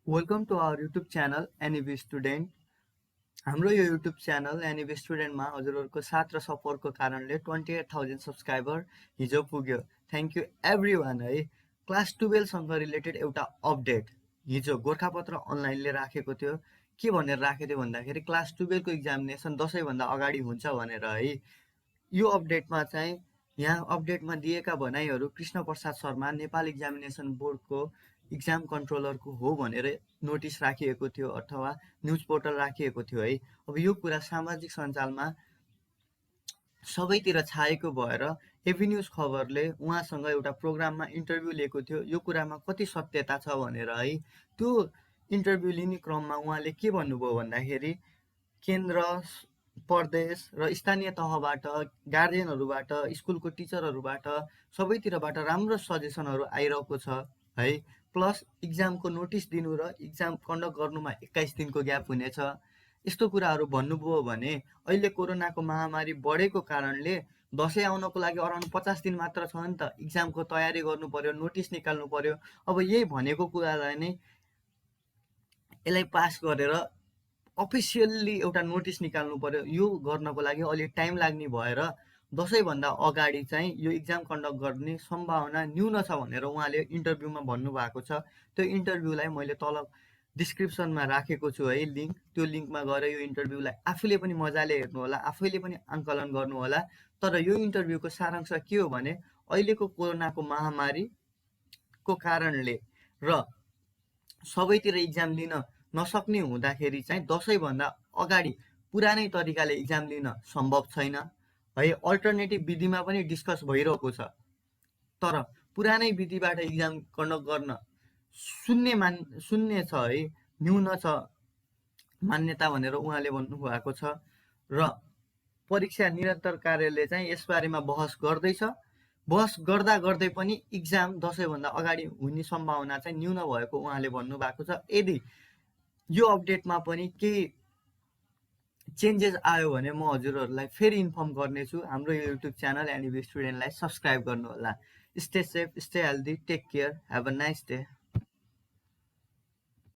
Welcome to our YouTube channel NEB Student. हाम्रो यो YouTube channel NEB स्टुडेन्टमा हजुरहरूको साथ र सपोर्टको कारणले 28,000 सब्सक्राइबर हिजो पुग्यो। थ्याङ्क यू एभ्रीवान है। क्लास 12 सँग रिलेटेड एउटा अपडेट हिजो गोरखापत्र अनलाइनले राखेको थियो। के भनेर राखेको थियो भन्दाखेरि क्लास 12 को एक्जामिनेसन दशैंभन्दा अगाडि हुन्छ भनेर है। यो अपडेटमा चाहिँ यहाँ अपडेटमा दिएका भनाइहरू कृष्ण प्रसाद शर्मा नेपाल एक्जामिनेसन बोर्डको एक्जाम कन्ट्रोलरको हो भनेर नोटिस राखिएको थियो अथवा न्युज पोर्टल राखिएको थियो है। अब यो कुरा सामाजिक सञ्जालमा सबैतिर छाएको भएर एभी न्युज खबरले उहाँसँग एउटा प्रोग्राममा इन्टरभ्यू लिएको थियो। यो कुरामा कति सत्यता छ भनेर है। त्यो इन्टरभ्यू लिने क्रममा उहाँले के भन्नुभयो भन्दाखेरि केन्द्र प्रदेश र स्थानीय तहबाट गार्जियनहरूबाट स्कुलको टिचरहरूबाट सबैतिरबाट राम्रो सजेसनहरू आइरहेको छ है। प्लस एक्जामको नोटिस दिनु र एक्जाम कन्डक्ट गर्नुमा 21 दिनको ग्याप हुनेछ। यस्तो कुराहरू भन्नुभयो भने अहिले कोरोनाको महामारी बढेको कारणले दशैं आउनको लागि अराउन्ड 50 दिन मात्र छ नि त। एक्जामको तयारी गर्नु पर्यो, नोटिस निकाल्नु पर्यो। अब यही भनेको कुरालाई नै यसलाई पास गरेर अफिसियल्ली एउटा नोटिस निकाल्नु पर्यो। यो गर्नको लागि अलि टाइम लाग्ने भएर दशैंभन्दा अगाडि चाहिँ यो एक्जाम कन्डक्ट गर्ने सम्भावना न्यून छ भनेर उहाँले इन्टरभ्यूमा भन्नुभएको छ। त्यो इन्टरभ्यूलाई मैले तल डिस्क्रिप्सनमा राखेको छु है लिङ्क। त्यो लिङ्कमा गएर यो इन्टरभ्यूलाई आफूले पनि मजाले हेर्नु होला, आफैले पनि आंकलन गर्नु होला। तर यो इन्टरभ्यूको सारांश के हो भने अहिलेको कोरोनाको महामारीको कारणले र सबैतिर एक्जाम लिन नसक्ने हुँदाखेरि चाहिँ दशैंभन्दा अगाडि पुरानै तरिकाले एक्जाम लिन सम्भव छैन है। अल्टरनेटिभ विधिमा पनि डिस्कस भइरहेको छ। तर पुरानै विधिबाट एक्जाम कन्डक्ट गर्न शून्य छ है, न्यून छ मान्यता भनेर उहाँले भन्नुभएको छ। र परीक्षा निरन्तर कार्यले चाहिँ यसबारेमा बहस गर्दैछ। बहस गर्दा गर्दै पनि एक्जाम दशैंभन्दा अगाडि हुने सम्भावना चाहिँ न्यून भएको उहाँले भन्नुभएको छ। यदि यो अपडेटमा पनि केही चेन्जेस आयो भने म हजुरहरूलाई फेरि इन्फर्म गर्नेछु। हाम्रो यो युट्युब च्यानल एनिबी स्टुडेन्टलाई सब्सक्राइब गर्नु होला। Stay safe, stay healthy, take care, have a nice day.